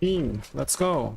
Team, let's go.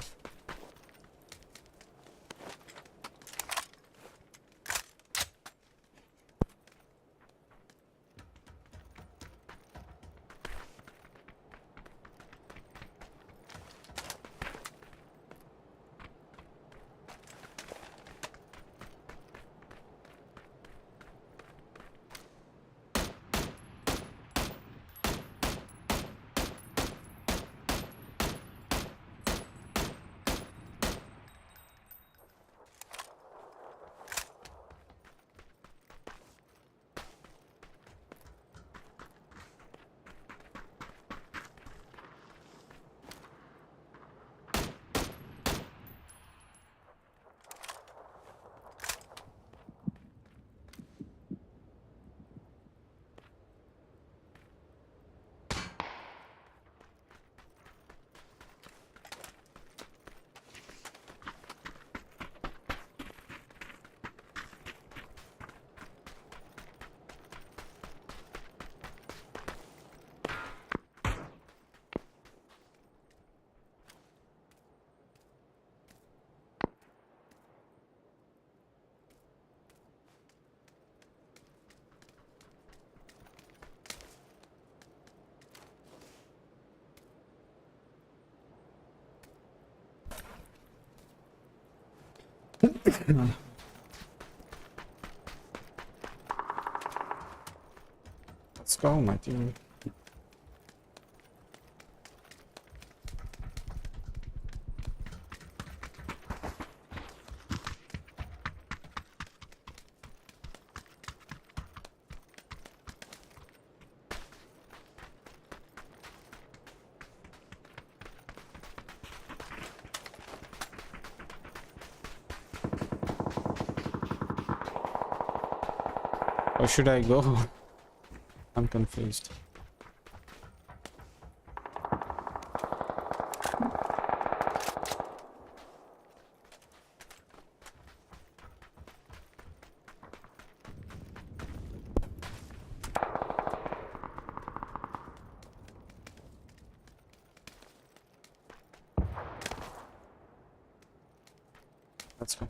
Let's go, my team. Where should I go? I'm confused. Let's go.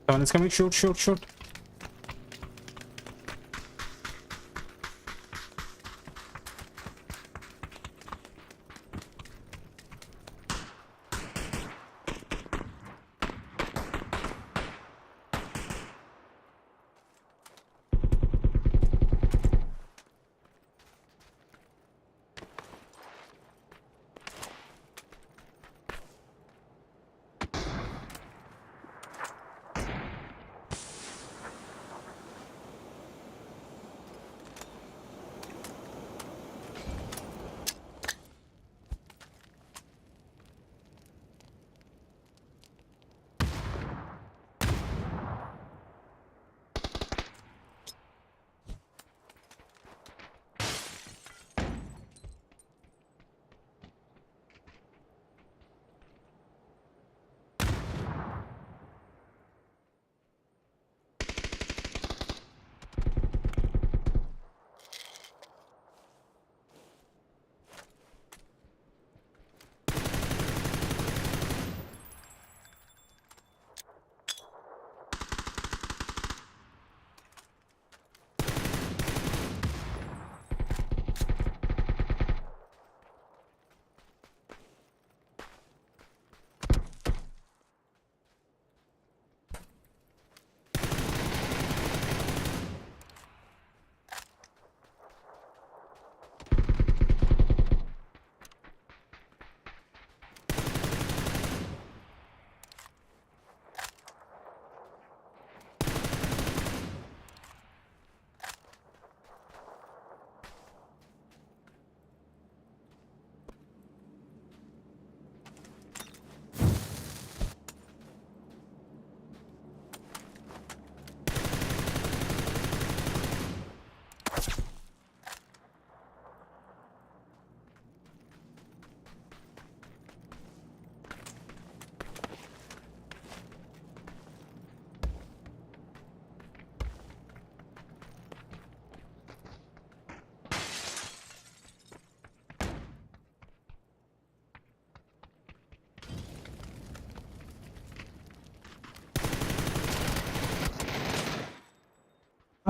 Someone is coming. Shoot, shoot, shoot.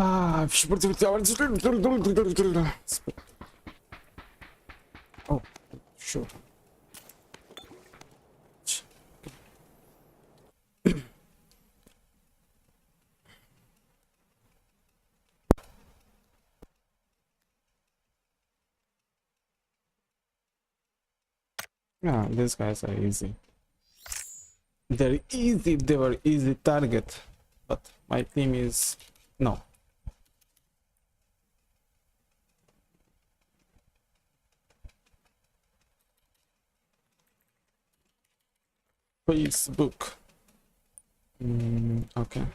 Ah, oh, sure. Yeah, these guys are easy. They're easy, they were easy target, but my team is no. Facebook. Okay.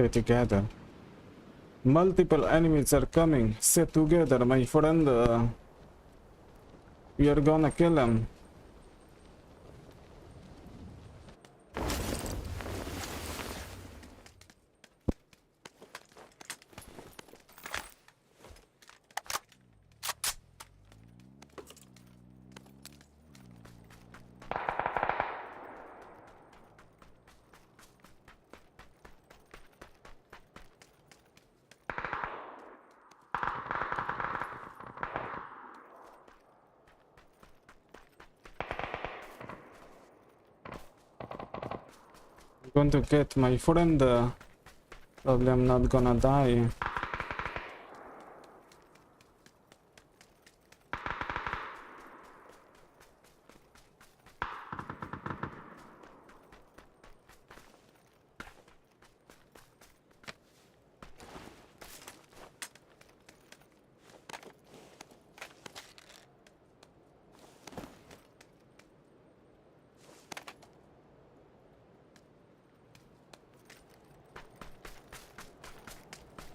Stay together. Multiple enemies are coming. Stay together, my friend. We are gonna kill them. I'm going to get my friend. Probably I'm not gonna die.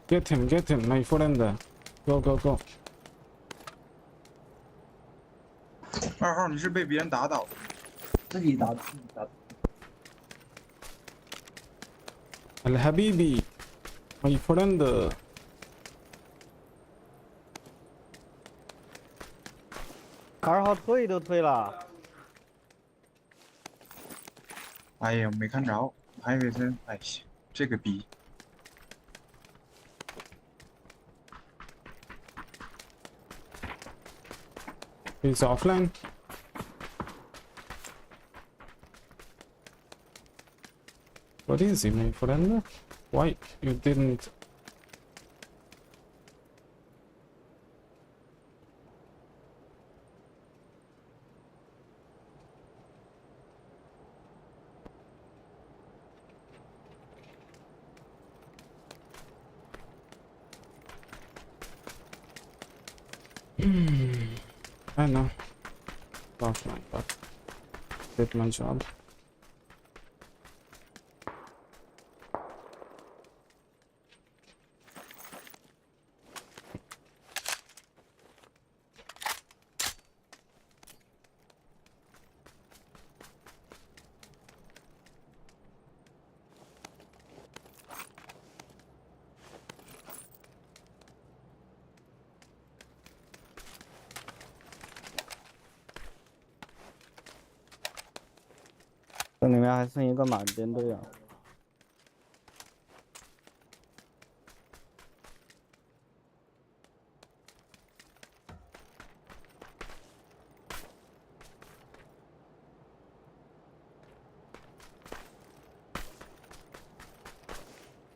Get him, my friend. Go, go, go. 2号，你是被别人打倒的？自己打自己打。 Al-Habibi, my friend. 2号退都退了。哎呀，没看着，我还以为是，哎呀，这个逼。 He's offline. What is he, my friend? Why you didn't? I know. Offline, but did my job.这里面还剩一个满编队啊！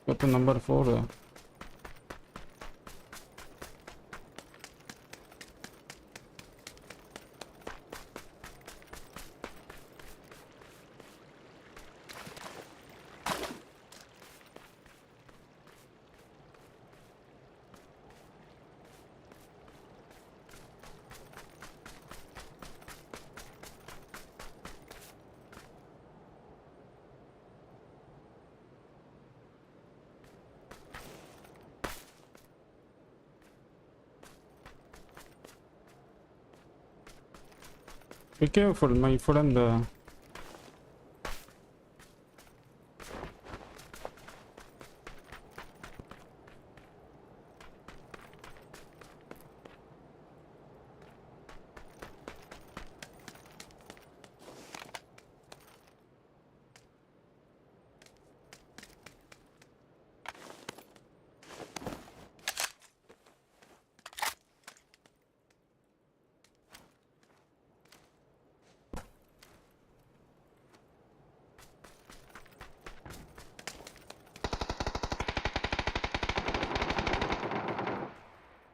Go to number 4. Be careful, my friend.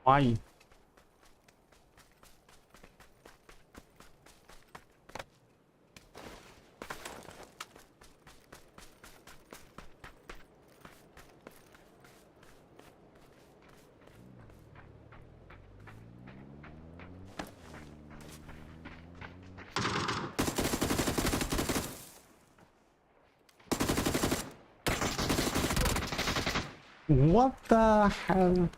Why? What the hell?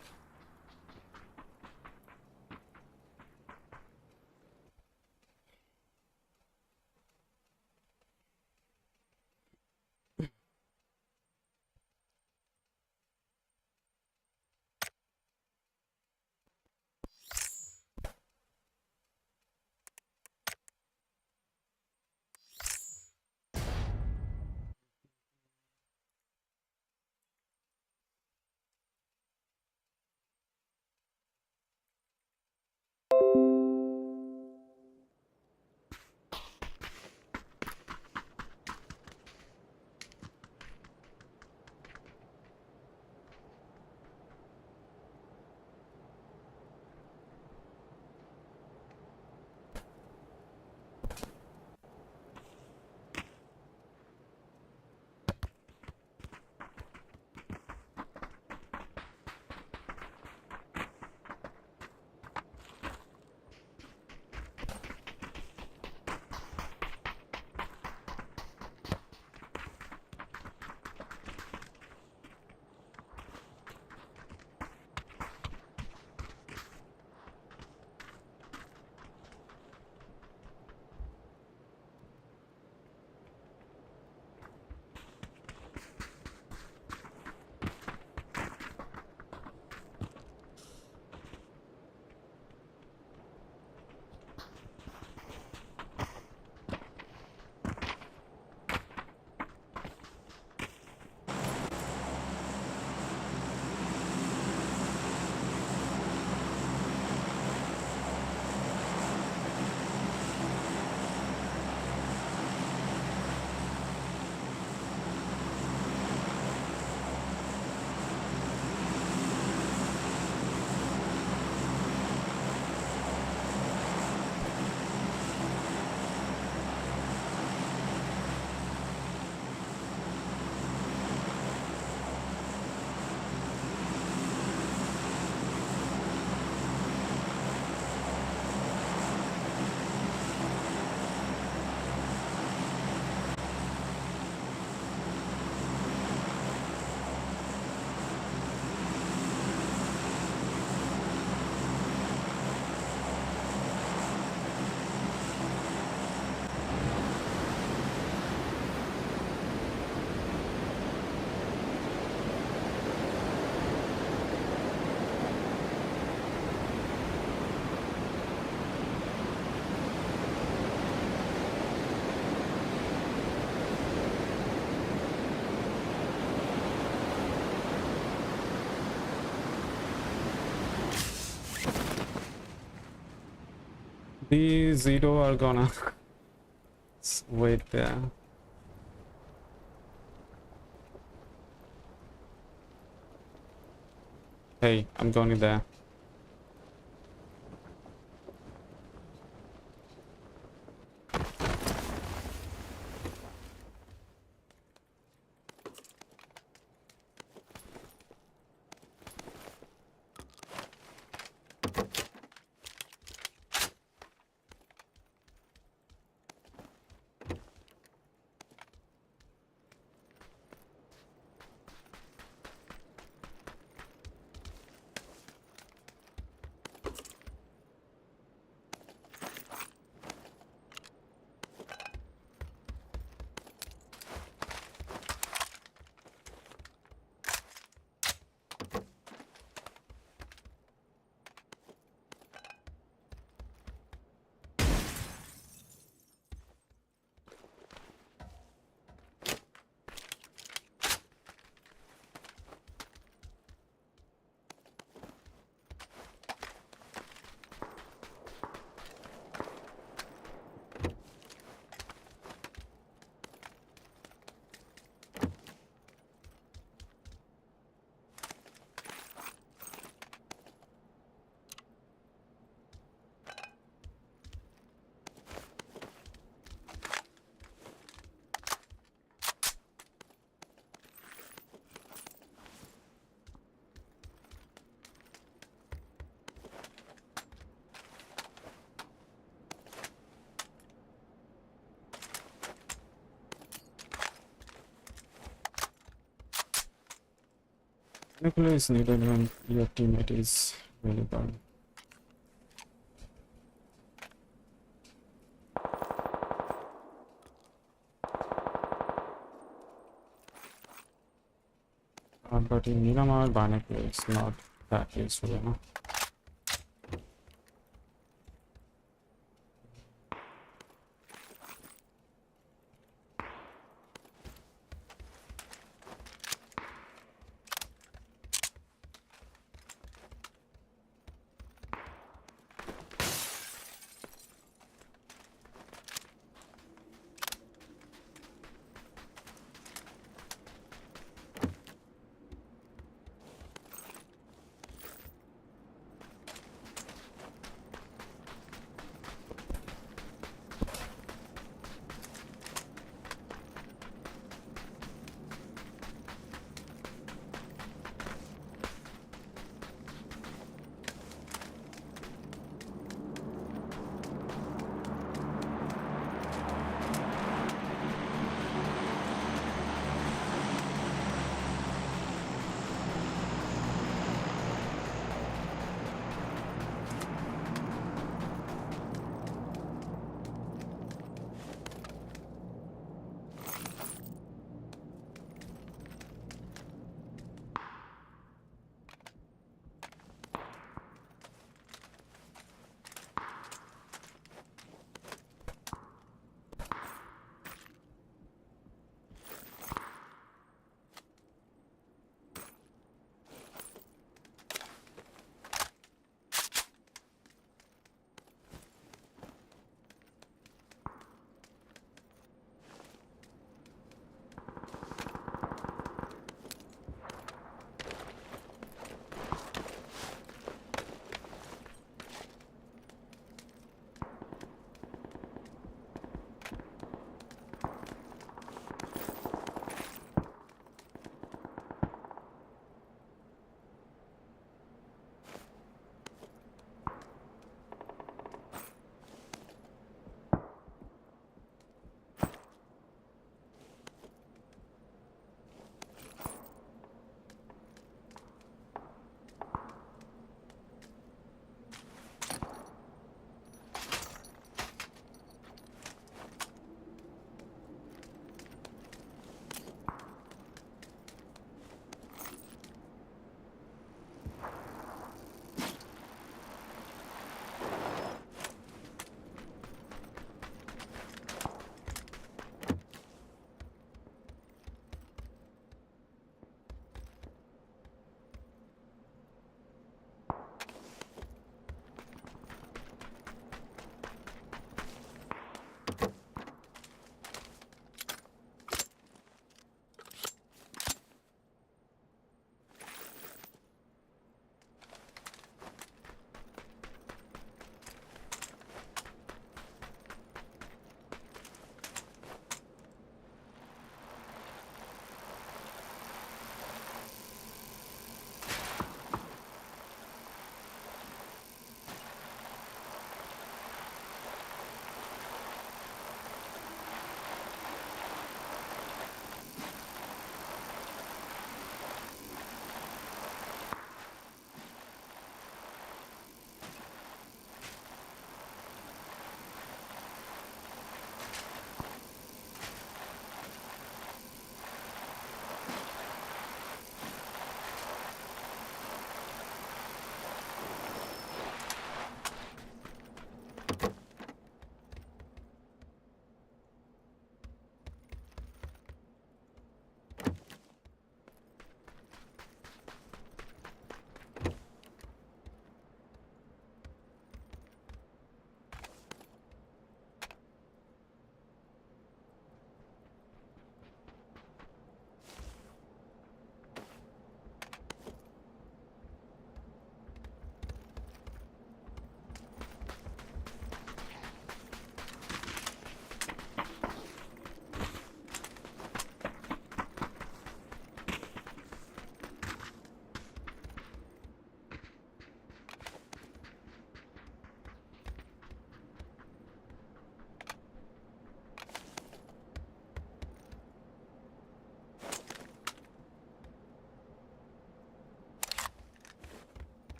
The zero are gonna wait there. Hey, I'm going there. Nuclear is needed when your teammate is really bad. But in Miramar, binocular is not that useful, you know.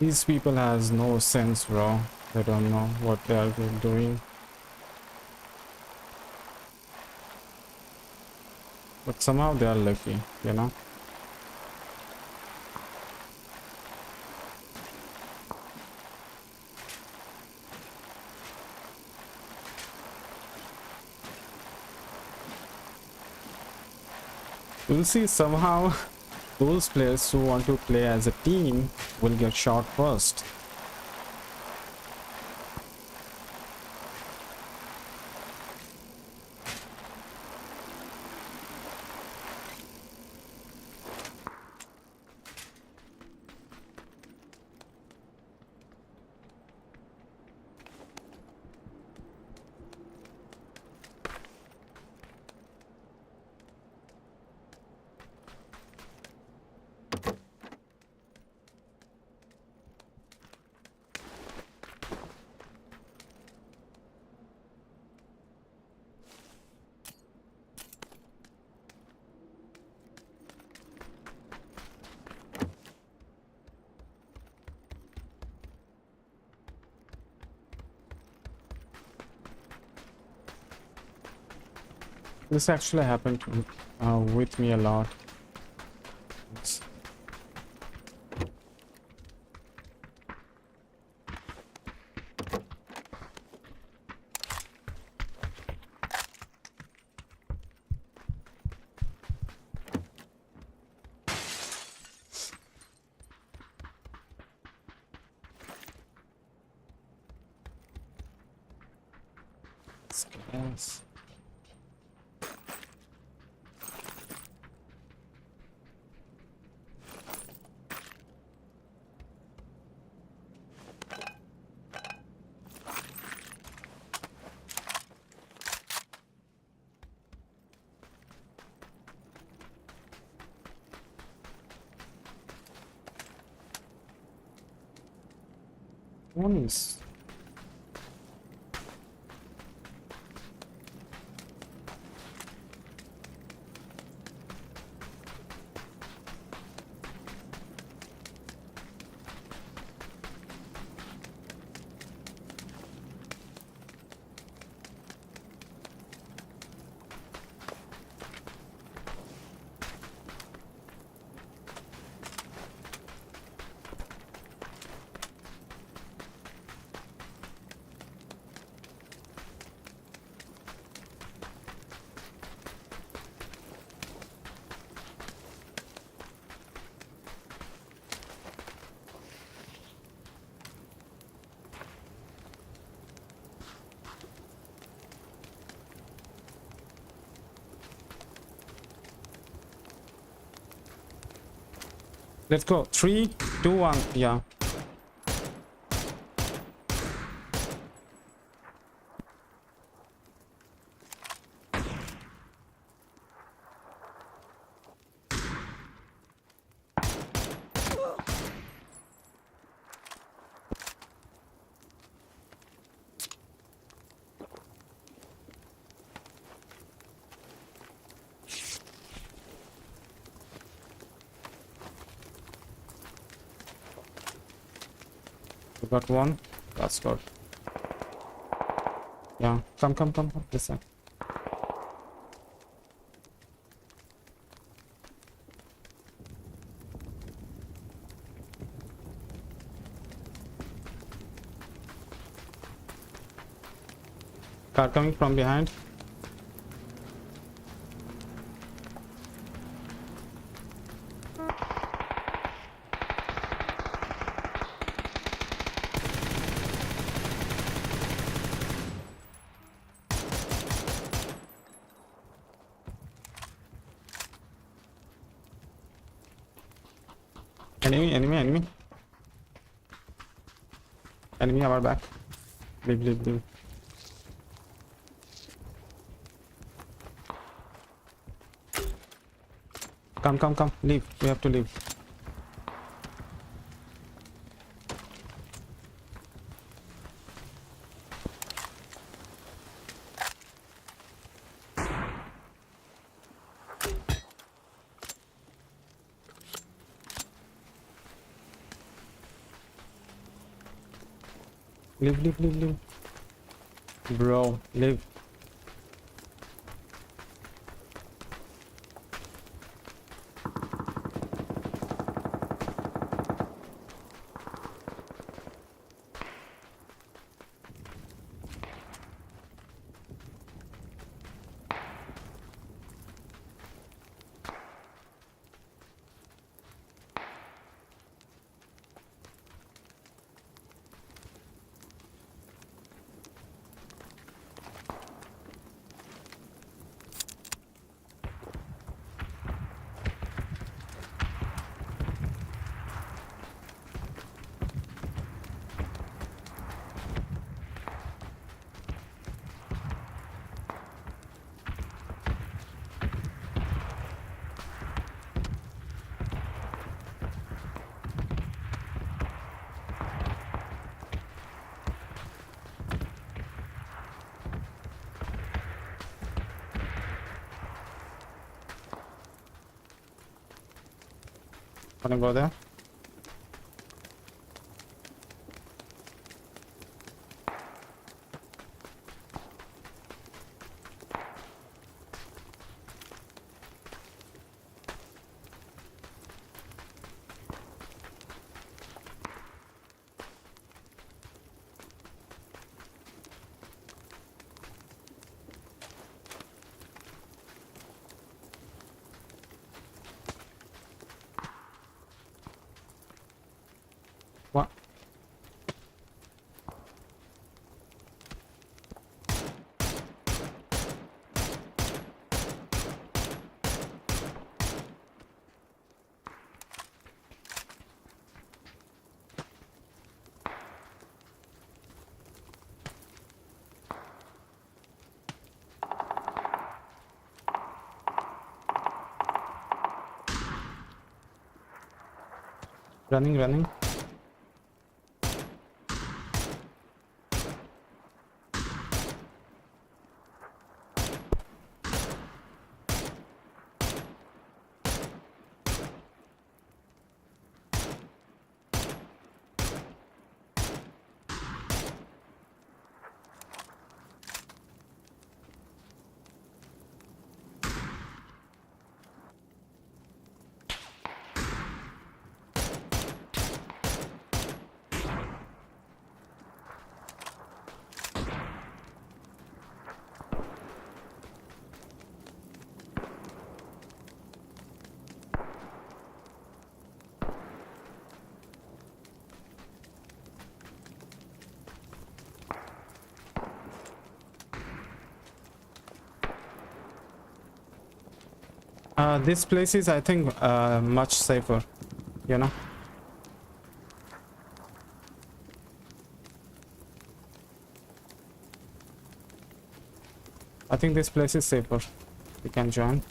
These people has no sense, bro. They don't know what they are doing. But somehow they are lucky, you know. We'll see somehow those players who want to play as a team will get shot first. This actually happened with me a lot. It's- Yes. Nice. Let's go. 3, 2, 1. Yeah. We got one. That's good. Yeah. Come. This side. Car coming from behind. Enemy. Enemy our back. Leave. Come. Leave. We have to leave. Live. Bro, live. Wanna go there? What? Running. This place is, I think, much safer, you know. I think this place is safer. We can join.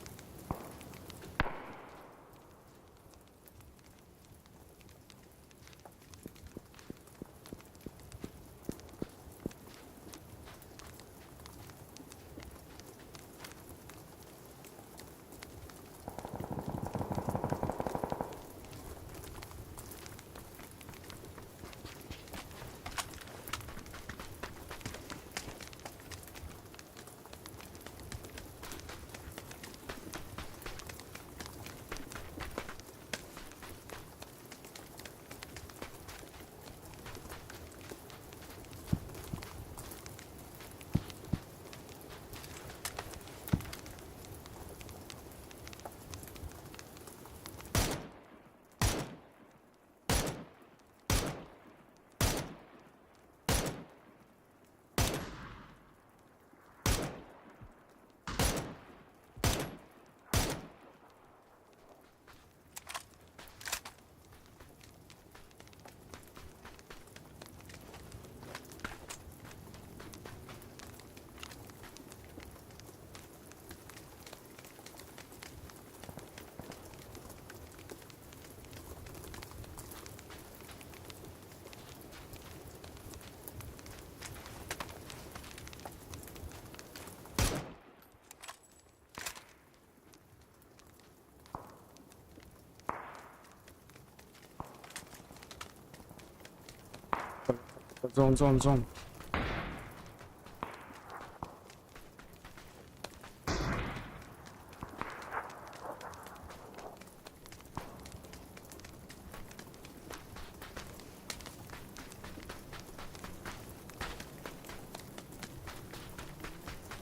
中。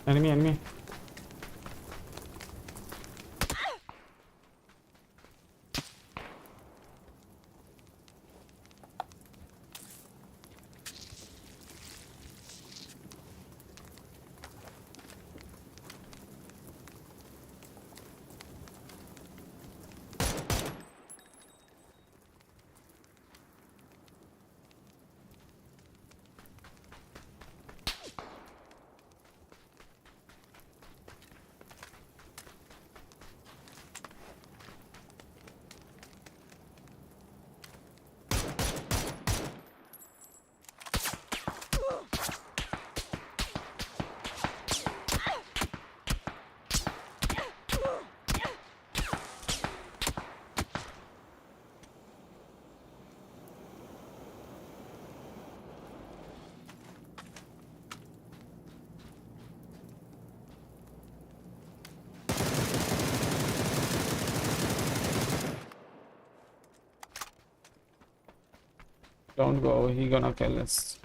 Enemy. Don't go, he gonna kill us.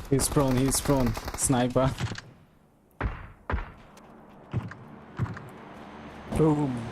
He's prone, sniper. Boom.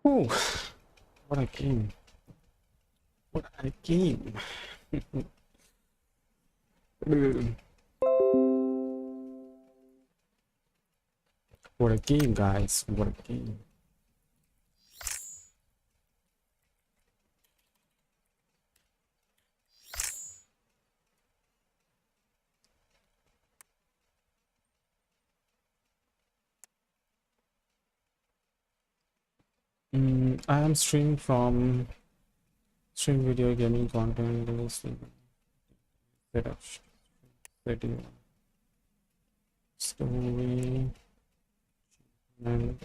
Ooh, what a game. What a game. What a game, guys. What a game. I am streaming from stream video gaming content setup setting story and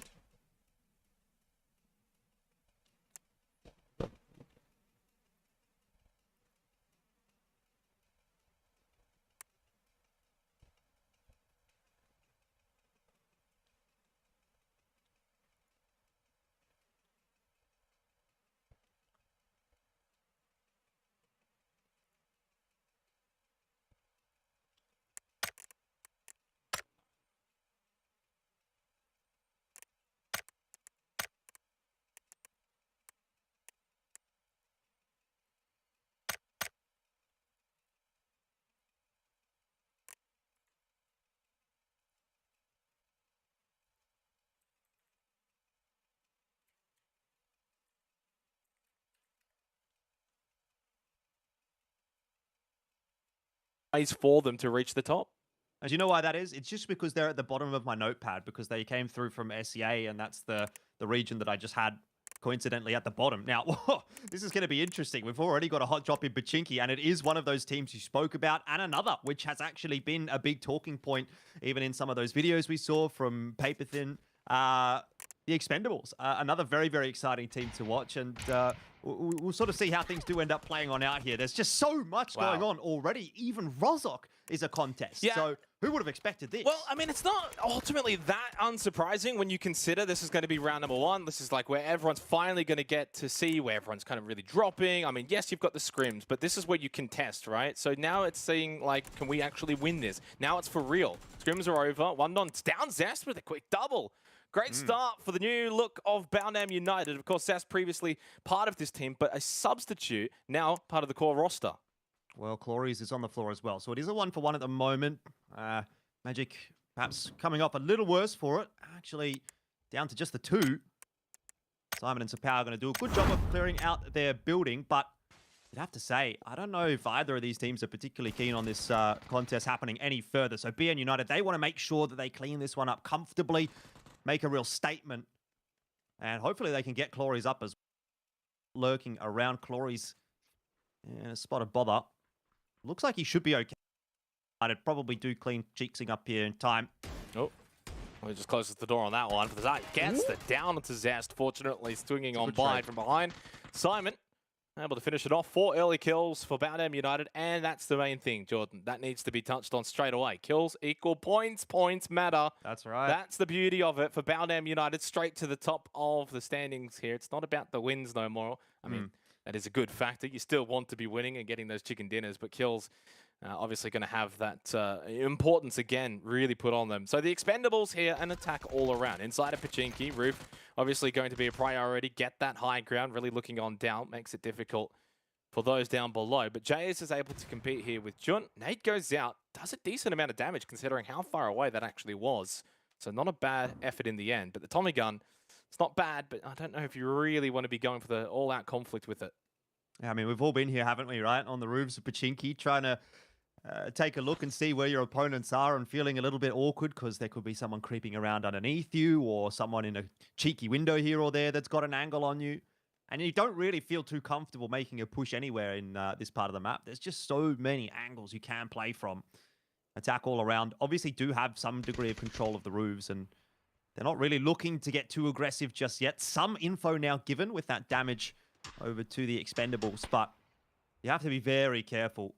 ways for them to reach the top. And do you know why that is? It's just because they're at the bottom of my notepad because they came through from SEA and that's the region that I just had coincidentally at the bottom. Now, whoa, this is going to be interesting. We've already got a hot drop in pubg, and it is one of those teams you spoke about, and another, which has actually been a big talking point, even in some of those videos we saw from Paperthin. The Expendables, another very, very exciting team to watch, and we'll sort of see how things do end up playing on out here. There's just so much going on already. Even Rozok is a contest. Yeah. So who would have expected this? Well, I mean, it's not ultimately that unsurprising when you consider this is going to be round number one. This is like where everyone's finally going to get to see where everyone's kind of really dropping. I mean, yes, you've got the scrims, but this is where you contest, right? So now it's saying, like, can we actually win this? Now it's for real. Scrims are over. 1-on down Zest with a quick double. Great start for the new look of Baonam United. Of course, Zest previously part of this team, but a substitute, now part of the core roster. Well, Clories is on the floor as well, so it is a 1-for-1 at the moment. Magic perhaps coming up a little worse for it. Actually, down to just the 2. Simon and Sapau are going to do a good job of clearing out their building, but I'd have to say, I don't know if either of these teams are particularly keen on this contest happening any further. So BN United, they want to make sure that they clean this one up comfortably, make a real statement, and hopefully they can get Clories up as well. Lurking around Clories in a spot of bother. Looks like he should be okay. I'd probably do clean cheeksing up here in time. Oh, well, he just closes the door on that one. That gets the down into Zest, fortunately swinging on by from behind. Simon able to finish it off. 4 early kills for Baonam United, and that's the main thing, Jordan. That needs to be touched on straight away. Kills equal points. Points matter. That's right. That's the beauty of it for Baonam United, straight to the top of the standings here. It's not about the wins no more. I mean, that is a good factor. You still want to be winning and getting those chicken dinners, but kills obviously going to have that importance again really put on them. So the Expendables here, an attack all around. Inside of Pachinki, Roof obviously going to be a priority. Get that high ground, really looking on down. Makes it difficult for those down below. But JS is able to compete here with Junt. Nate goes out, does a decent amount of damage considering how far away that actually was. So not a bad effort in the end. But the Tommy gun, it's not bad, but I don't know if you really want to be going for the all-out conflict with it. Yeah, I mean, we've all been here, haven't we, right? On the roofs of Pachinki, trying to take a look and see where your opponents are and feeling a little bit awkward because there could be someone creeping around underneath you or someone in a cheeky window here or there that's got an angle on you. And you don't really feel too comfortable making a push anywhere in this part of the map. There's just so many angles you can play from. Attack all around. Obviously do have some degree of control of the roofs, and they're not really looking to get too aggressive just yet. Some info now given with that damage over to the Expendables, but you have to be very careful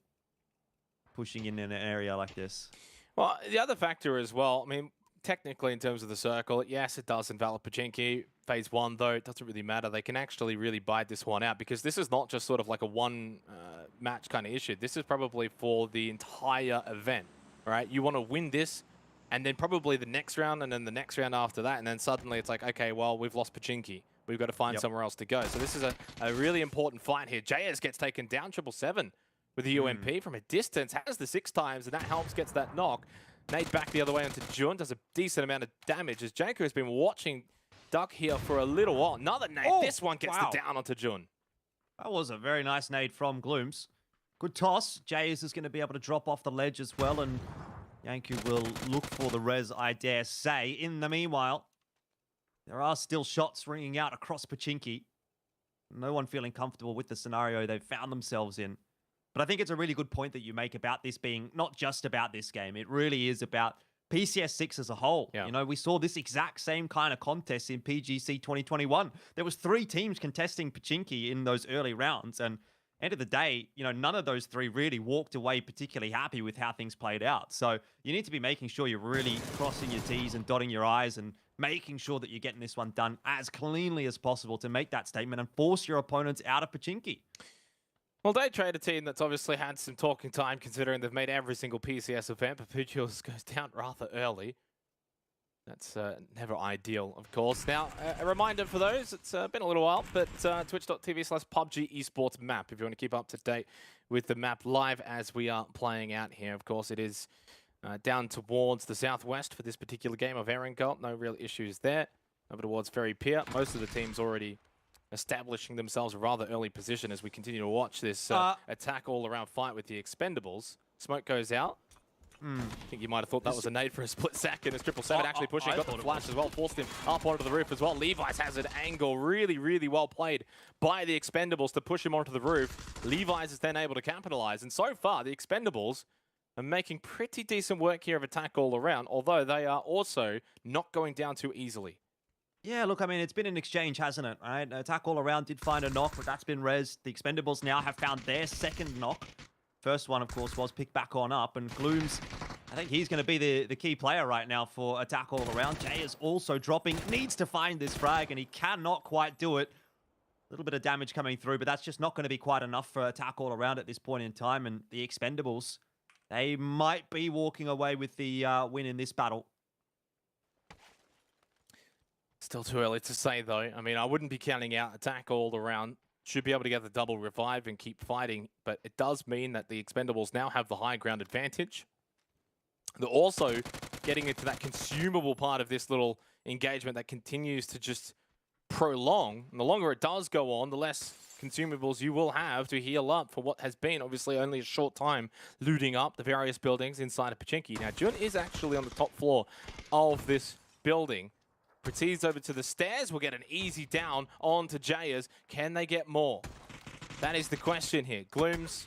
pushing in an area like this. Well, the other factor as well, I mean, technically in terms of the circle, yes, it does invalid Pachinki. Phase 1, though, it doesn't really matter. They can actually really bide this one out because this is not just sort of like a one-match kind of issue. This is probably for the entire event, right? You want to win this, and then probably the next round, and then the next round after that, and then suddenly it's like, okay, well, we've lost Pachinki. We've got to find somewhere else to go. So this is a really important fight here. JS gets taken down, 777. with the UMP from a distance, has the 6 times, and that helps, gets that knock. Nade back the other way onto Jun, does a decent amount of damage as Janko has been watching Duck here for a little while. Another nade, this one gets the down onto Jun. That was a very nice nade from Glooms. Good toss. Jays is going to be able to drop off the ledge as well, and Yanku will look for the res, I dare say. In the meanwhile, there are still shots ringing out across Pachinki. No one feeling comfortable with the scenario they've found themselves in. But I think it's a really good point that you make about this being not just about this game. It really is about PCS 6 as a whole. Yeah. You know, we saw this exact same kind of contest in PGC 2021. There was 3 teams contesting Pachinki in those early rounds, and end of the day, you know, none of those 3 really walked away particularly happy with how things played out. So you need to be making sure you're really crossing your T's and dotting your I's and making sure that you're getting this one done as cleanly as possible to make that statement and force your opponents out of Pachinki. Well, they trade a team that's obviously had some talking time considering they've made every single PCS event, but Pujols goes down rather early. That's never ideal, of course. Now, a reminder for those, it's been a little while, but twitch.tv/PUBG esports map, if you want to keep up to date with the map live as we are playing out here. Of course, it is down towards the southwest for this particular game of Erangel. No real issues there. Over towards Ferry Pier. Most of the teams already establishing themselves a rather early position as we continue to watch this attack all-around fight with the Expendables. Smoke goes out. I think you might have thought that was a nade for a split second. As 777 actually pushing, got the flash as well, forced him up onto the roof as well. Levi's has an angle, really, really well played by the Expendables to push him onto the roof. Levi's is then able to capitalize, and so far the Expendables are making pretty decent work here of attack all around, although they are also not going down too easily. Yeah, look, I mean, it's been an exchange, hasn't it? Right? Attack all around did find a knock, but that's been res. The Expendables now have found their second knock. First one, of course, was picked back on up, and Glooms, I think he's going to be the key player right now for attack all around. Jay is also dropping, needs to find this frag, and he cannot quite do it. A little bit of damage coming through, but that's just not going to be quite enough for attack all around at this point in time, and the Expendables, they might be walking away with the win in this battle. Still too early to say, though. I mean, I wouldn't be counting out attack all around. Should be able to get the double revive and keep fighting, but it does mean that the Expendables now have the high ground advantage. They're also getting into that consumable part of this little engagement that continues to just prolong. And the longer it does go on, the less consumables you will have to heal up for what has been obviously only a short time looting up the various buildings inside of Pachinki. Now, Jun is actually on the top floor of this building. Proceeds over to the stairs. We'll get an easy down onto Jayers. Can they get more? That is the question here. Glooms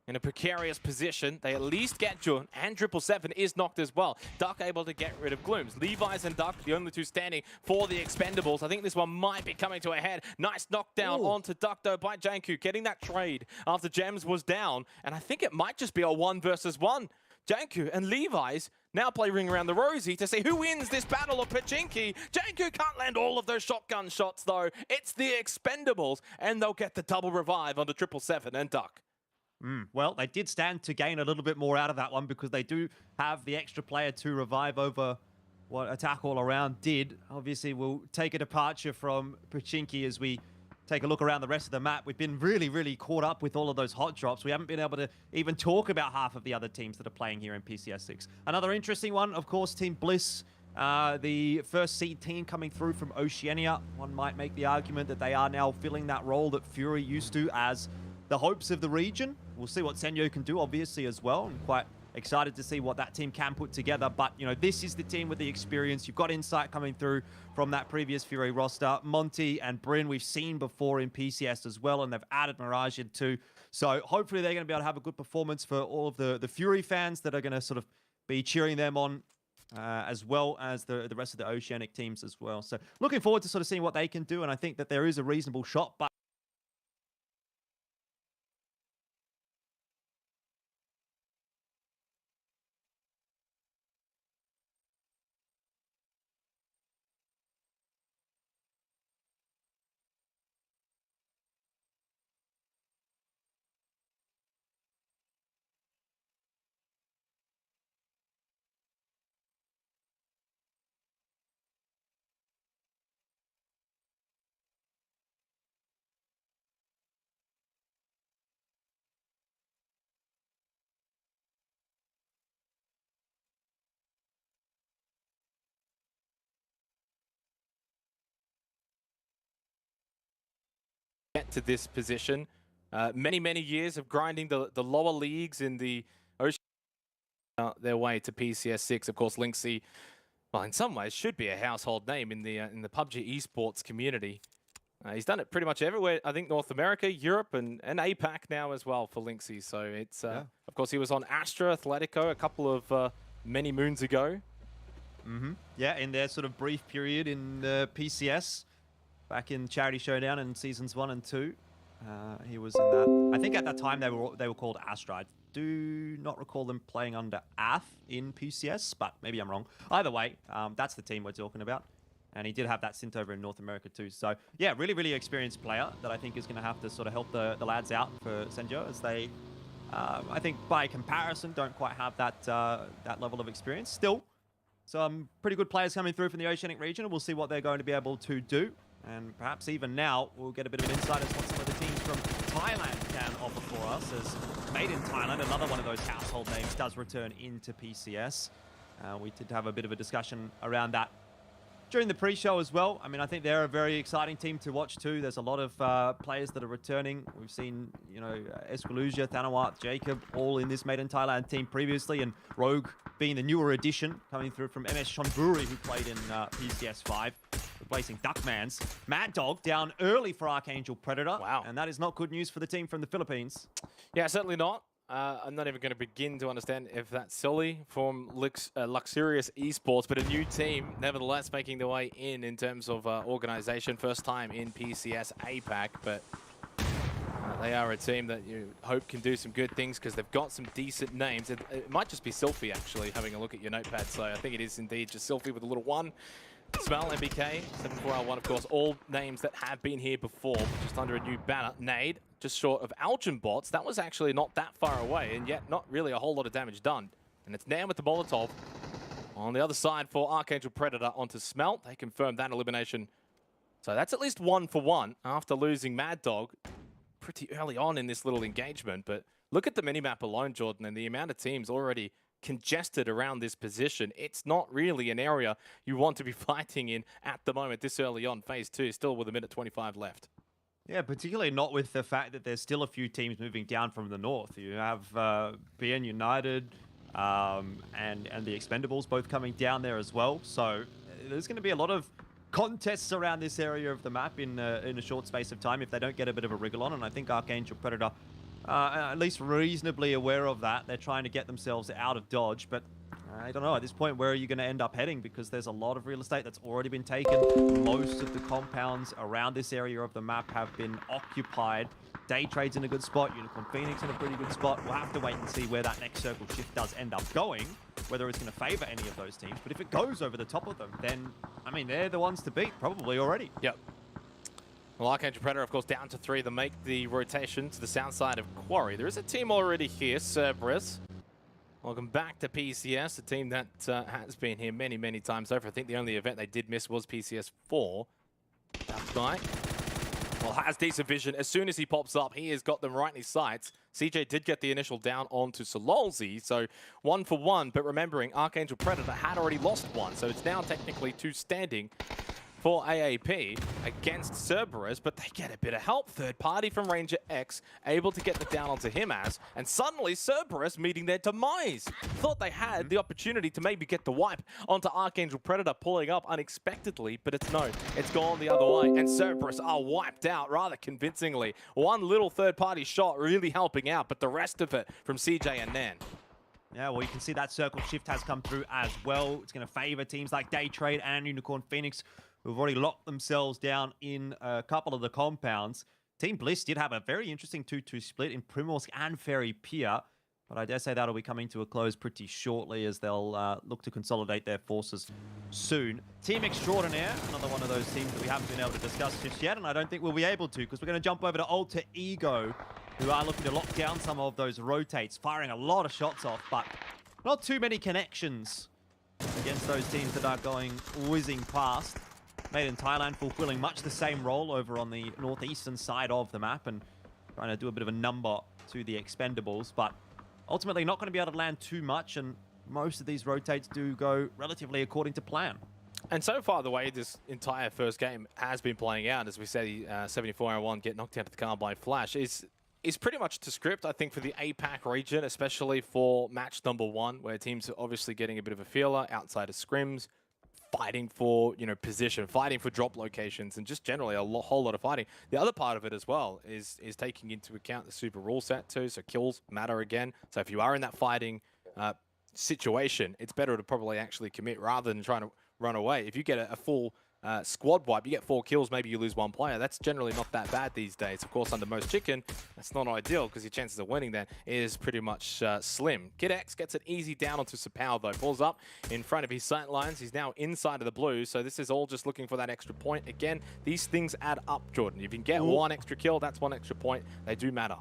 in a precarious position. They at least get Jun, and 777 is knocked as well. Duck able to get rid of Glooms. Levi's and Duck, the only 2 standing for the Expendables. I think this one might be coming to a head. Nice knockdown onto Duck, though, by Janku, getting that trade after Gems was down. And I think it might just be a 1 versus 1. Janku and Levi's now play Ring Around the Rosie to see who wins this battle of Pachinki. Janku can't land all of those shotgun shots, though. It's the Expendables, and they'll get the double revive onto 777 and Duck. Well, they did stand to gain a little bit more out of that one because they do have the extra player to revive over what attack all around did. Obviously, we'll take a departure from Pachinki as we take a look around the rest of the map. We've been really, really caught up with all of those hot drops. We haven't been able to even talk about half of the other teams that are playing here in PCS 6. Another interesting one, of course, Team Bliss, the first seed team coming through from Oceania. One might make the argument that they are now filling that role that Fury used to as the hopes of the region. We'll see what Senyo can do, obviously, as well. I'm quite excited to see what that team can put together. But, you know, this is the team with the experience. You've got Insight coming through from that previous Fury roster. Monty and Bryn, we've seen before in PCS as well, and they've added Mirage in too. So hopefully they're going to be able to have a good performance for all of the Fury fans that are going to sort of be cheering them on, as well as the rest of the Oceanic teams as well. So looking forward to sort of seeing what they can do, and I think that there is a reasonable shot, but get to this position. Many years of grinding the lower leagues in the ocean their way to PCS 6. Of course, Linksy, well, in some ways, should be a household name in the PUBG esports community. He's done it pretty much everywhere. I think North America, Europe, and APAC now as well for Linksy. So it's, of course, he was on Astra Atletico a couple of many moons ago. Yeah, in their sort of brief period in PCS, back in Charity Showdown in seasons 1 and 2. He was in that. I think at that time they were called Astra. I do not recall them playing under AF in PCS, but maybe I'm wrong. Either way, that's the team we're talking about. And he did have that stint over in North America too. So yeah, really experienced player that I think is going to have to sort of help the lads out for Senjo, as they, I think by comparison, don't quite have that that level of experience. Still, some pretty good players coming through from the Oceanic region, and we'll see what they're going to be able to do. And perhaps even now, we'll get a bit of an insight as to what some of the teams from Thailand can offer for us, as Made in Thailand, another one of those household names, does return into PCS. We did have a bit of a discussion around that during the pre-show as well. I mean, I think they're a very exciting team to watch too. There's a lot of players that are returning. We've seen, you know, Escalusia, Thanawat, Jacob, all in this Made in Thailand team previously, and Rogue being the newer addition, coming through from MS Chonburi, who played in PCS 5, replacing Duckmans. Mad Dog down early for Archangel Predator. Wow. And that is not good news for the team from the Philippines. Yeah, certainly not. I'm not even going to begin to understand if that's Sully from Luxurious Esports, but a new team, nevertheless, making their way in terms of organization. First time in PCS APAC, but they are a team that you hope can do some good things because they've got some decent names. It might just be Sylphie, actually, having a look at your notepad. So I think it is indeed just Sylphie with a little 1. Smell, MBK, 74R1, of course, all names that have been here before, just under a new banner. Nade, just short of Algin bots. That was actually not that far away, and yet not really a whole lot of damage done. And it's Nam with the Molotov. On the other side for Archangel Predator onto Smelt. They confirmed that elimination. So that's at least 1 for 1 after losing Mad Dog pretty early on in this little engagement. But look at the minimap alone, Jordan, and the amount of teams already congested around this position. It's not really an area you want to be fighting in at the moment this early on. Phase 2 still with 1:25 left. Yeah, particularly not with the fact that there's still a few teams moving down from the north. You have BN United and the Expendables both coming down there as well. So there's going to be a lot of contests around this area of the map in a short space of time if they don't get a bit of a wriggle on. And I think Archangel Predator at least reasonably aware of that. They're trying to get themselves out of dodge, but I don't know, at this point, where are you going to end up heading? Because there's a lot of real estate that's already been taken. Most of the compounds around this area of the map have been occupied. Day Trade's in a good spot. Unicorn Phoenix in a pretty good spot. We'll have to wait and see where that next circle shift does end up going, whether it's going to favor any of those teams. But if it goes over the top of them, then, I mean, they're the ones to beat, probably already. Yep. Well, Archangel Predator, of course, down to 3. They make the rotation to the south side of Quarry. There is a team already here, Cerberus. Welcome back to PCS, a team that has been here many times over. I think the only event they did miss was PCS 4. That guy, well, has decent vision. As soon as he pops up, he has got them right in his sights. CJ did get the initial down onto Sololzi, so 1 for 1. But remembering, Archangel Predator had already lost 1, so it's now technically 2 standing for AAP against Cerberus, but they get a bit of help. Third party from Ranger X, able to get the down onto him and suddenly Cerberus meeting their demise. Thought they had the opportunity to maybe get the wipe onto Archangel Predator, pulling up unexpectedly, but it's gone the other way, and Cerberus are wiped out rather convincingly. One little third party shot really helping out, but the rest of it from CJ and Nan. Yeah, well, you can see that circle shift has come through as well. It's going to favor teams like Day Trade and Unicorn Phoenix, who've already locked themselves down in a couple of the compounds. Team Bliss did have a very interesting 2-2 split in Primorsk and Ferry Pier, but I dare say that'll be coming to a close pretty shortly as they'll look to consolidate their forces soon. Team Extraordinaire, another one of those teams that we haven't been able to discuss just yet, and I don't think we'll be able to, because we're going to jump over to Alter Ego, who are looking to lock down some of those rotates, firing a lot of shots off, but not too many connections against those teams that are going whizzing past. Made in Thailand, fulfilling much the same role over on the northeastern side of the map and trying to do a bit of a number to the Expendables, but ultimately not going to be able to land too much, and most of these rotates do go relatively according to plan. And so far, the way this entire first game has been playing out, as we say, 74-1 get knocked out of the car by Flash, is pretty much to script, I think, for the APAC region, especially for match number 1, where teams are obviously getting a bit of a feeler outside of scrims, fighting for, position, fighting for drop locations, and just generally a whole lot of fighting. The other part of it as well is taking into account the super rule set too, so kills matter again. So if you are in that fighting situation, it's better to probably actually commit rather than trying to run away. If you get a full squad wipe, you get 4 kills, maybe you lose 1 player. That's generally not that bad these days. Of course, under most chicken, that's not ideal because your chances of winning then is pretty much slim. Kid X gets an easy down onto Sapao though. Pulls up in front of his sight lines. He's now inside of the blue, so this is all just looking for that extra point. Again, these things add up, Jordan. If you can get 1 extra kill, that's 1 extra point. They do matter.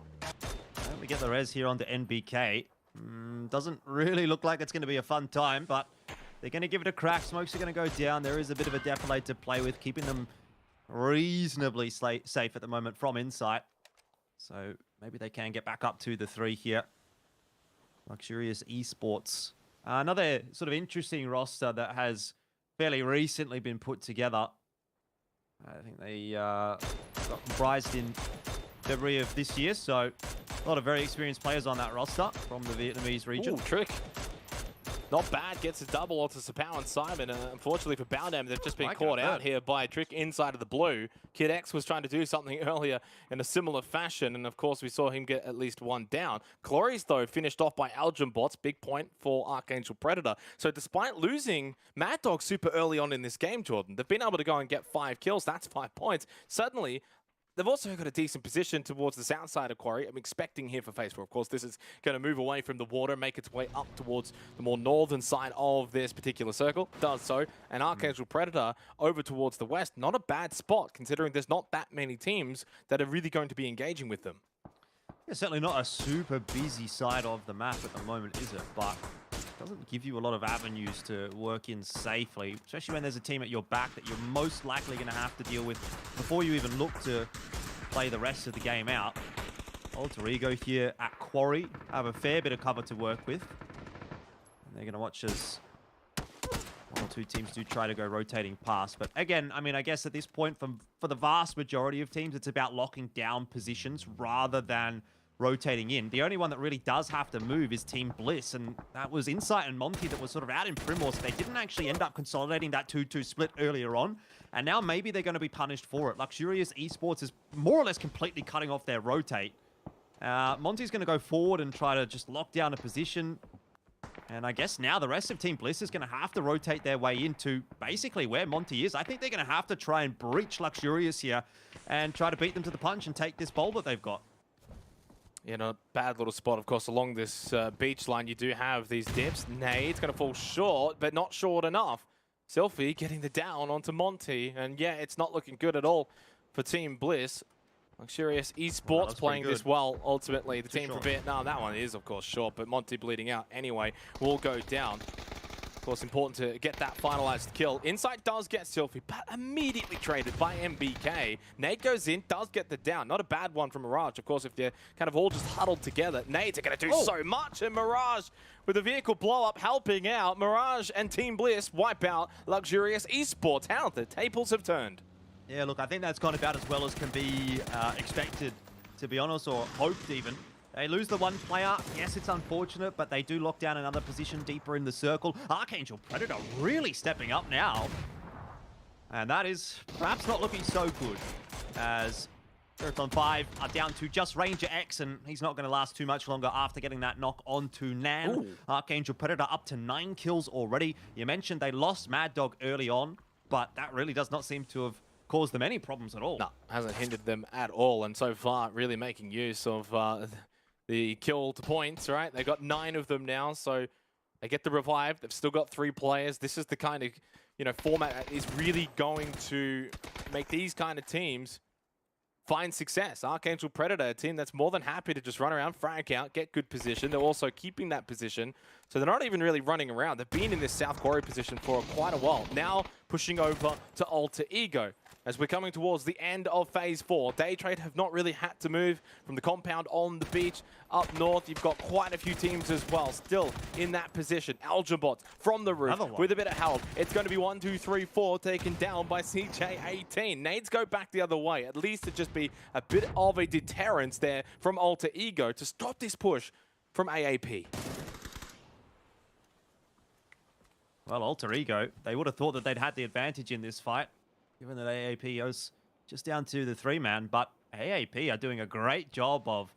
We get the res here on the NBK. Doesn't really look like it's going to be a fun time, but they're going to give it a crack. Smokes are going to go down. There is a bit of a defilade to play with, keeping them reasonably safe at the moment from insight. So maybe they can get back up to the 3 here. Luxurious Esports. Another sort of interesting roster that has fairly recently been put together. I think they got comprised in February of this year, so a lot of very experienced players on that roster from the Vietnamese region. Ooh, Trick. Not bad, gets a double onto Sapao and Simon. Unfortunately for Baudam, they've just been caught out here by Trick inside of the blue. Kid X was trying to do something earlier in a similar fashion, and of course we saw him get at least 1 down. Glories, though, finished off by Algem Bots. Big point for Archangel Predator. So despite losing Mad Dog super early on in this game, Jordan, they've been able to go and get 5 kills. That's 5 points. Suddenly, they've also got a decent position towards the south side of Quarry. I'm expecting here for Phase 4. Of course, this is going to move away from the water, make its way up towards the more northern side of this particular circle. Does so. And Archangel Predator over towards the west. Not a bad spot, considering there's not that many teams that are really going to be engaging with them. Yeah, certainly not a super busy side of the map at the moment, is it? But it doesn't give you a lot of avenues to work in safely, especially when there's a team at your back that you're most likely going to have to deal with before you even look to play the rest of the game out. Alter Ego here at Quarry have a fair bit of cover to work with. And they're going to watch as 1 or 2 teams do try to go rotating past. But again, I mean, I guess at this point, for the vast majority of teams, it's about locking down positions rather than rotating in. The only one that really does have to move is Team Bliss, and that was Insight and Monty that was sort of out in Primrose. They didn't actually end up consolidating that 2-2 split earlier on, and now maybe they're going to be punished for it. Luxurious Esports is more or less completely cutting off their rotate. Monty's going to go forward and try to just lock down a position, and I guess now the rest of Team Bliss is going to have to rotate their way into basically where Monty is. I think they're going to have to try and breach Luxurious here and try to beat them to the punch and take this bowl that they've got. In a bad little spot, of course, along this beach line, you do have these dips. Nade's going to fall short, but not short enough. Sylphie getting the down onto Monty, and yeah, it's not looking good at all for Team Bliss. Luxurious Esports playing this well, ultimately. The team from Vietnam, that one is, of course, short, but Monty bleeding out anyway will go down. Of course, important to get that finalized kill. Insight does get Sylphie, but immediately traded by MBK. Nade goes in, does get the down. Not a bad one from Mirage. Of course, if they're kind of all just huddled together, Nades are going to do so much. And Mirage, with the vehicle blow-up helping out, Mirage and Team Bliss wipe out Luxurious Esports. How the tables have turned. Yeah, look, I think that's gone about as well as can be expected, to be honest, or hoped even. They lose the 1 player. Yes, it's unfortunate, but they do lock down another position deeper in the circle. Archangel Predator really stepping up now. And that is perhaps not looking so good, as Marathon 5 are down to just Ranger X, and he's not going to last too much longer after getting that knock onto Nan. Ooh. Archangel Predator up to 9 kills already. You mentioned they lost Mad Dog early on, but that really does not seem to have caused them any problems at all. No, hasn't hindered them at all, and so far really making use of the kill to points, right? They got 9 of them now, so they get the revive. They've still got 3 players. This is the kind of, format that is really going to make these kind of teams find success. Archangel Predator, a team that's more than happy to just run around, frag out, get good position. They're also keeping that position, so they're not even really running around. They've been in this South Quarry position for quite a while. Now pushing over to Alter Ego. As we're coming towards the end of Phase 4, Day Trade have not really had to move from the compound on the beach Up north, you've got quite a few teams as well, still in that position. Algebot from the roof with a bit of help. It's going to be 1, 2, 3, 4 taken down by CJ18. Nades go back the other way. At least it just be a bit of a deterrence there from Alter Ego to stop this push from AAP. Well, Alter Ego, they would have thought that they'd had the advantage in this fight, given that AAP was just down to the 3-man, but AAP are doing a great job of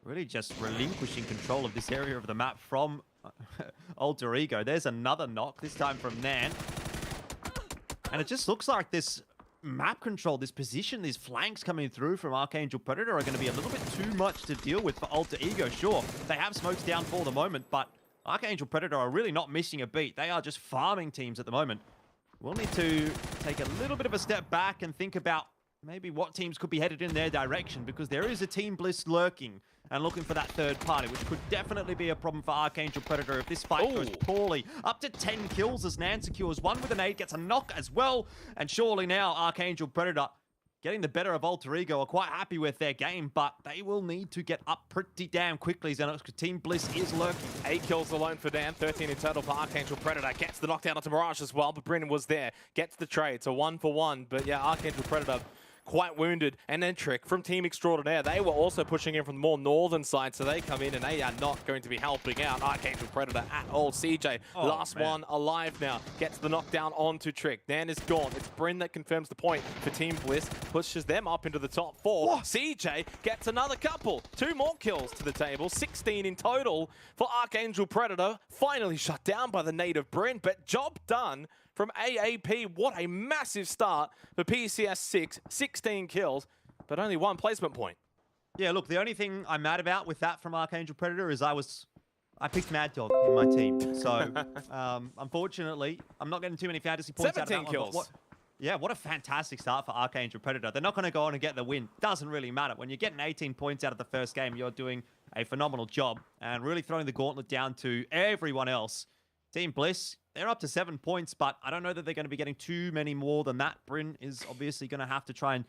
really just relinquishing control of this area of the map from Alter Ego. There's another knock, this time from Nan. And it just looks like this map control, this position, these flanks coming through from Archangel Predator are going to be a little bit too much to deal with for Alter Ego. Sure, they have smokes down for the moment, but Archangel Predator are really not missing a beat. They are just farming teams at the moment. We'll need to take a little bit of a step back and think about maybe what teams could be headed in their direction, because there is a Team Bliss lurking and looking for that third party, which could definitely be a problem for Archangel Predator if this fight goes poorly. Up to 10 kills as Nan secures one with an 8, gets a knock as well. And surely now Archangel Predator getting the better of Alter Ego are quite happy with their game, but they will need to get up pretty damn quickly. Team Bliss is lurking. 8 kills alone for Dan, 13 in total for Archangel Predator. Gets the knockdown onto Mirage as well, but Brennan was there. Gets the trade, it's a 1-for-1. But yeah, Archangel Predator quite wounded. And then Trick from Team Extraordinaire. They were also pushing in from the more northern side, so they come in and they are not going to be helping out Archangel Predator at all. CJ, last one alive now, gets the knockdown onto Trick. Nan is gone. It's Bryn that confirms the point for Team Bliss, pushes them up into the top 4. CJ gets another couple. 2 more kills to the table, 16 in total for Archangel Predator. Finally shut down by the native Bryn, but job done from AAP. What a massive start for PCS 6, 16 kills, but only 1 placement point. Yeah, look, the only thing I'm mad about with that from Archangel Predator is I picked Mad Dog in my team. So, unfortunately, I'm not getting too many fantasy points out of that 17 kills. What a fantastic start for Archangel Predator. They're not going to go on and get the win. Doesn't really matter. When you're getting 18 points out of the first game, you're doing a phenomenal job and really throwing the gauntlet down to everyone else. Team Bliss, they're up to 7 points, but I don't know that they're going to be getting too many more than that. Bryn is obviously going to have to try and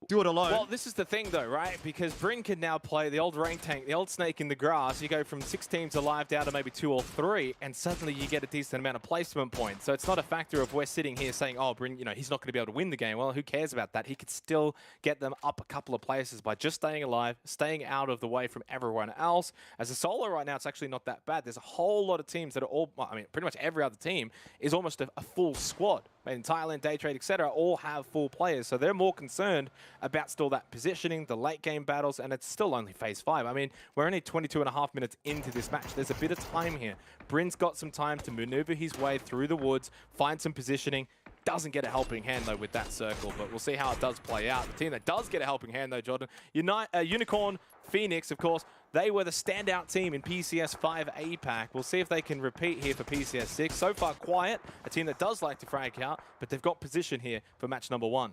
do it alone. Well, this is the thing though, right? Because Bryn can now play the old rank tank, the old snake in the grass. You go from 6 teams alive down to maybe 2 or 3, and suddenly you get a decent amount of placement points. So it's not a factor of we're sitting here saying, oh, Bryn, you know, he's not going to be able to win the game. Well, who cares about that? He could still get them up a couple of places by just staying alive, staying out of the way from everyone else. As a solo right now, it's actually not that bad. There's a whole lot of teams that are all, I mean, pretty much every other team is almost a full squad. In Thailand, Day Trade, etc., all have full players. So they're more concerned about still that positioning, the late game battles, and it's still only phase 5. I mean, we're only 22.5 minutes into this match. There's a bit of time here. Bryn's got some time to maneuver his way through the woods, find some positioning. Doesn't get a helping hand, though, with that circle, but we'll see how it does play out. The team that does get a helping hand, though, Jordan, Unicorn Phoenix, of course, they were the standout team in PCS 5 APAC. We'll see if they can repeat here for PCS 6. So far, quiet, a team that does like to frag out, but they've got position here for match number 1.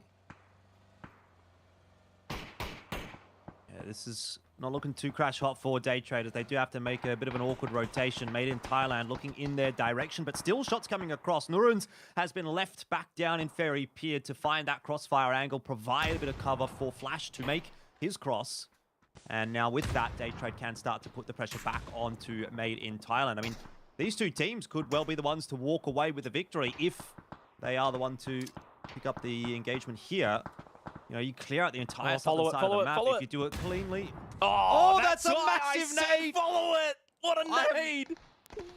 Yeah, this is not looking too crash hot for Day Traders. They do have to make a bit of an awkward rotation. Made in Thailand looking in their direction, but still shots coming across. Nuruns has been left back down in Ferry Pier to find that crossfire angle, provide a bit of cover for Flash to make his cross. And now with that, Day Trade can start to put the pressure back onto Made in Thailand. I mean, these two teams could well be the ones to walk away with the victory if they are the one to pick up the engagement here. You know, you clear out the entire southern side of the map if you do it cleanly. Oh, that's a massive nade! Follow it! What a nade!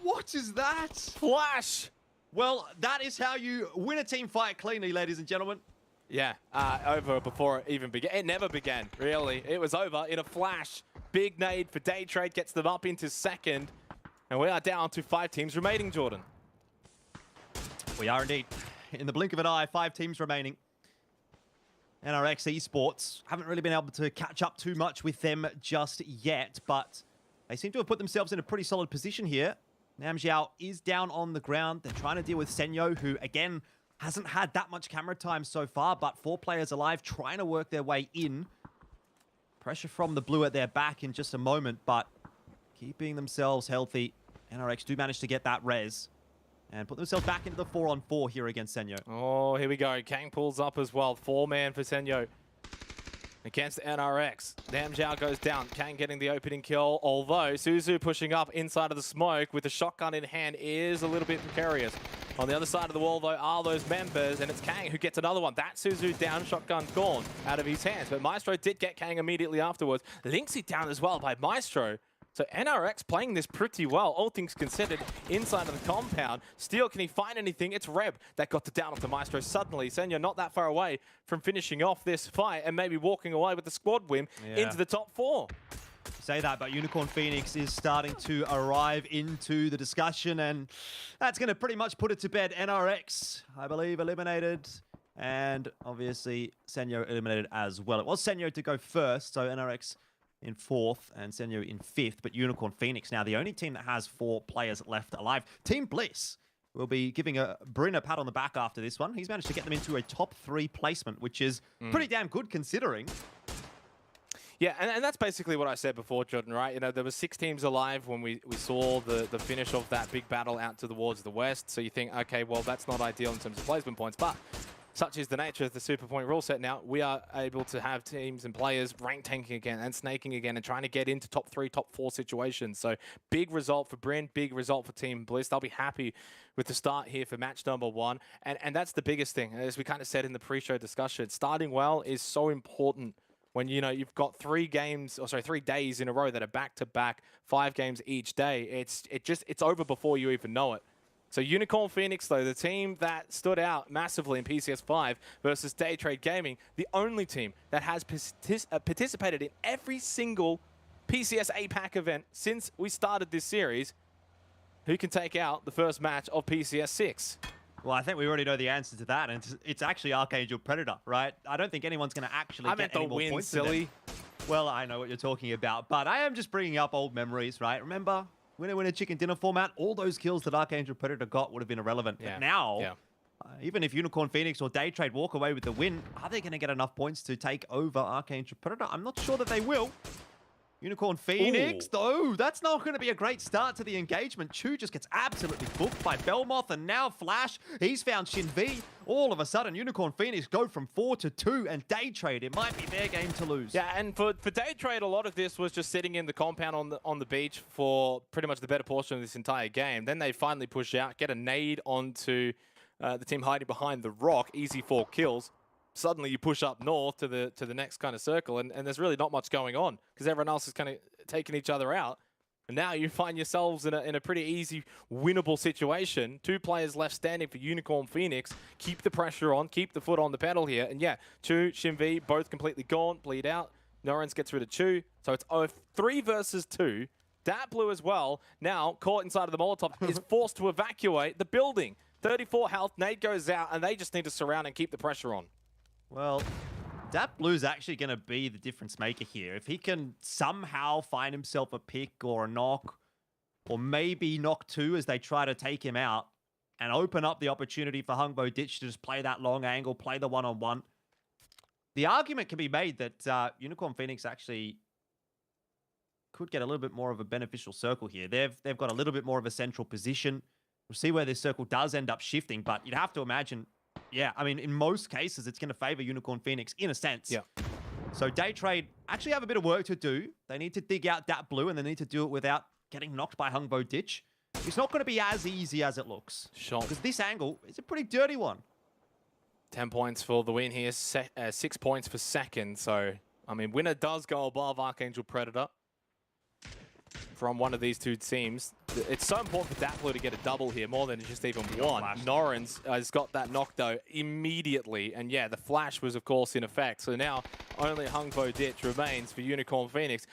What is that? Flash! Well, that is how you win a team fight cleanly, ladies and gentlemen. Yeah, over before it even began. It never began, really. It was over in a flash. Big nade for Day Trade, gets them up into second. And we are down to 5 teams remaining, Jordan. We are indeed. In the blink of an eye, 5 teams remaining. NRX Esports haven't really been able to catch up too much with them just yet, but they seem to have put themselves in a pretty solid position here. Nam Xiao is down on the ground. They're trying to deal with Senyo, who, again, hasn't had that much camera time so far, but 4 players alive trying to work their way in. Pressure from the blue at their back in just a moment, but keeping themselves healthy. NRX do manage to get that res and put themselves back into the 4-on-4 here against Senyo. Oh, here we go. Kang pulls up as well. 4-man for Senyo. against NRX. Nam Zhao goes down. Kang getting the opening kill, although Suzu pushing up inside of the smoke with a shotgun in hand is a little bit precarious. On the other side of the wall, though, are those members, and it's Kang who gets another one. That Suzu down, shotgun gone out of his hands. But Maestro did get Kang immediately afterwards. Linksy down as well by Maestro. So NRX playing this pretty well, all things considered, inside of the compound. Steel, can he find anything? It's Reb that got the down of the Maestro suddenly. Senyo not that far away from finishing off this fight and maybe walking away with the squad win into the top 4. Say that, but Unicorn Phoenix is starting to arrive into the discussion, and that's going to pretty much put it to bed. NRX, I believe, eliminated, and obviously Senyo eliminated as well. It was Senyo to go first, so NRX in 4th and Senyo in 5th, but Unicorn Phoenix now the only team that has 4 players left alive. Team Bliss will be giving Bryn a pat on the back after this one. He's managed to get them into a top 3 placement, which is pretty damn good considering. Yeah, and that's basically what I said before, Jordan, right? You know, there were 6 teams alive when we saw the finish of that big battle out towards the west. So you think, okay, well, that's not ideal in terms of placement points, but such is the nature of the Super Point rule set now. We are able to have teams and players rank tanking again and snaking again and trying to get into top 3, top 4 situations. So big result for Bryn, big result for Team Bliss. They'll be happy with the start here for match number 1. And that's the biggest thing. As we kind of said in the pre-show discussion, starting well is so important when, you know, you've got 3 days in a row that are back-to-back, 5 games each day. It's over before you even know it. So Unicorn Phoenix, though, the team that stood out massively in PCS 5 versus Day Trade Gaming, the only team that has participated in every single PCS APAC event since we started this series, who can take out the first match of PCS 6? Well, I think we already know the answer to that, and it's actually Archangel Predator, right? I don't think anyone's going to actually get any more points than them. Well, I know what you're talking about, but I am just bringing up old memories, right? Remember, winner chicken dinner format, all those kills that Archangel Predator got would have been irrelevant. Yeah. But now, even if Unicorn Phoenix or Day Trade walk away with the win, are they going to get enough points to take over Archangel Predator? I'm not sure that they will. Unicorn Phoenix, though, that's not going to be a great start to the engagement. Chu just gets absolutely booked by Belmoth, and now Flash, he's found Shin V. All of a sudden, Unicorn Phoenix go from 4 to 2, and Day Trade, it might be their game to lose. Yeah, and for Day Trade, a lot of this was just sitting in the compound on the beach for pretty much the better portion of this entire game. Then they finally push out, get a nade onto the team hiding behind the rock, easy 4 kills. Suddenly you push up north to the next kind of circle, and there's really not much going on because everyone else is kind of taking each other out. And now you find yourselves in a pretty easy, winnable situation. 2 players left standing for Unicorn Phoenix. Keep the pressure on, keep the foot on the pedal here. And yeah, Chu, Shinvi, both completely gone, bleed out. Norens gets rid of Chu. So it's 3 versus 2. Dat Blue as well, now caught inside of the Molotov, is forced to evacuate the building. 34 health, nade goes out, and they just need to surround and keep the pressure on. Well, Dat Blue's actually going to be the difference maker here. If he can somehow find himself a pick or a knock, or maybe knock 2 as they try to take him out, and open up the opportunity for Hungbo Ditch to just play that long angle, play the one-on-one. The argument can be made that Unicorn Phoenix actually could get a little bit more of a beneficial circle here. They've got a little bit more of a central position. We'll see where this circle does end up shifting, but you'd have to imagine, yeah, I mean, in most cases, it's going to favor Unicorn Phoenix in a sense. Yeah. So Day Trade actually have a bit of work to do. They need to dig out Dat Blue, and they need to do it without getting knocked by Hungbo Ditch. It's not going to be as easy as it looks. Sure. Because this angle is a pretty dirty one. 10 points for the win here, 6 points for second. So, I mean, winner does go above Archangel Predator from one of these 2 teams. It's so important for Dat Blue to get a double here, more than just even one. Norens has got that knock, though, immediately. And yeah, the flash was, of course, in effect. So now only Hungbo Ditch remains for Unicorn Phoenix.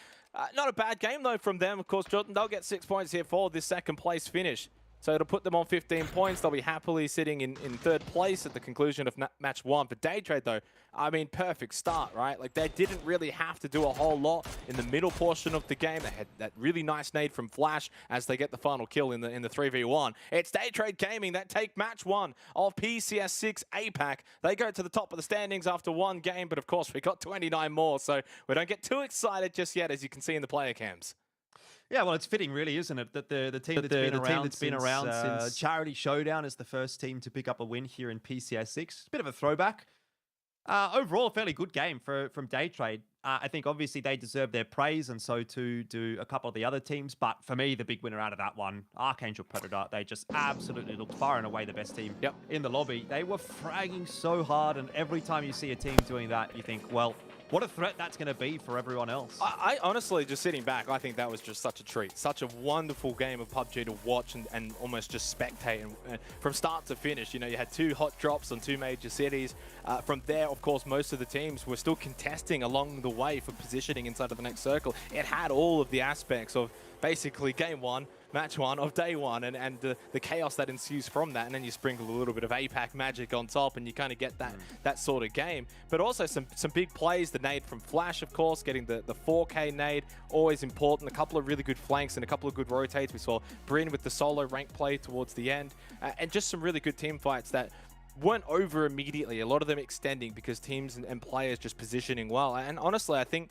Not a bad game, though, from them. Of course, Jordan, they'll get 6 points here for this second place finish. So it'll put them on 15 points. They'll be happily sitting in 3rd place at the conclusion of match 1. For Day Trade, though, I mean, perfect start, right? Like, they didn't really have to do a whole lot in the middle portion of the game. They had that really nice nade from Flash as they get the final kill in the 3v1. It's Day Trade Gaming that take match 1 of PCS 6 APAC. They go to the top of the standings after 1 game, but of course, we got 29 more, so we don't get too excited just yet, as you can see in the player cams. Yeah, well, it's fitting, really, isn't it, that the team that's been around since Charity Showdown is the first team to pick up a win here in PCS 6. It's a bit of a throwback. Overall, a fairly good game from Day Trade. I think obviously they deserve their praise, and so too do a couple of the other teams. But for me, the big winner out of that one, Archangel Predator, they just absolutely looked far and away the best team in the lobby. They were fragging so hard, and every time you see a team doing that, you think, well, what a threat that's going to be for everyone else. I honestly, just sitting back, I think that was just such a treat. Such a wonderful game of PUBG to watch and almost just spectate. And from start to finish, you know, you had 2 hot drops on 2 major cities. From there, of course, most of the teams were still contesting along the way for positioning inside of the next circle. It had all of the aspects of basically game 1, match 1 of day 1, and the chaos that ensues from that, and then you sprinkle a little bit of APAC magic on top, and you kind of get that sort of game. But also some big plays, the nade from Flash, of course, getting the 4K nade, always important. A couple of really good flanks and a couple of good rotates. We saw Bryn with the solo rank play towards the end, and just some really good team fights that weren't over immediately. A lot of them extending because teams and players just positioning well. And honestly, I think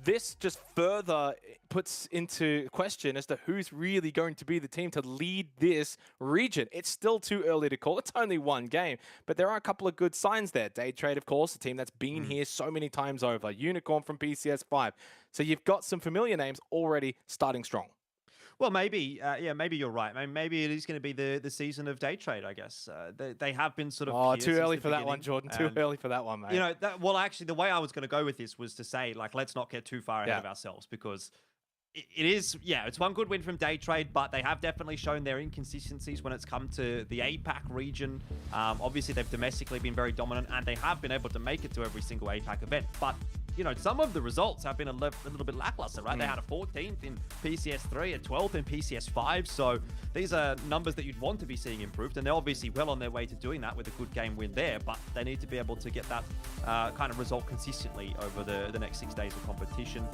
this just further puts into question as to who's really going to be the team to lead this region. It's still too early to call. It's only 1 game, but there are a couple of good signs there. Day Trade, of course, a team that's been here so many times over. Unicorn from PCS 5. So you've got some familiar names already starting strong. Well, maybe, yeah, maybe you're right. Maybe it is going to be the season of Day Trade, I guess. They have been sort of... Oh, too early for that one, Jordan. Too early for that one, mate. You know, well, actually, the way I was going to go with this was to say, like, let's not get too far ahead of ourselves, because it is, yeah, it's one good win from Day Trade, but they have definitely shown their inconsistencies when it's come to the APAC region. Obviously, they've domestically been very dominant, and they have been able to make it to every single APAC event, but you know, some of the results have been a little bit lackluster, right? They had a 14th in PCS 3, a 12th in PCS 5, so these are numbers that you'd want to be seeing improved, and they're obviously well on their way to doing that with a good game win there, but they need to be able to get that kind of result consistently over the next 6 days of competition.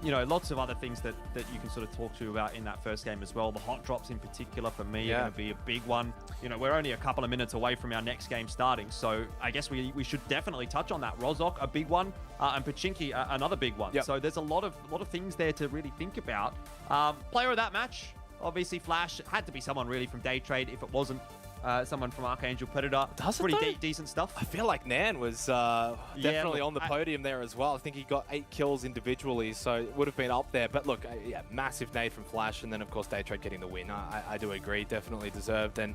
You know, lots of other things that you can sort of talk to about in that first game as well. The hot drops in particular for me are going to be a big one. You know, we're only a couple of minutes away from our next game starting, so I guess we should definitely touch on that. Rozok, a big one. And Pachinki, another big one. So there's a lot of things there to really think about. Player of that match, obviously Flash, had to be someone really from Day Trade. If it wasn't someone from Archangel Predator, pretty decent stuff. I feel like Nan was definitely on the podium there as well. I think he got 8 kills individually, so it would have been up there. But look, yeah, massive nade from Flash, and then of course Day Trade getting the win. I do agree, definitely deserved, and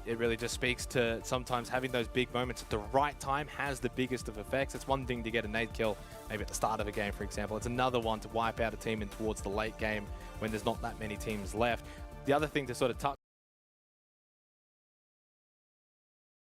it really just speaks to sometimes having those big moments at the right time has the biggest of effects. It's one thing to get a nade kill maybe at the start of a game, for example. It's another one to wipe out a team in towards the late game when there's not that many teams left. The other thing to sort of touch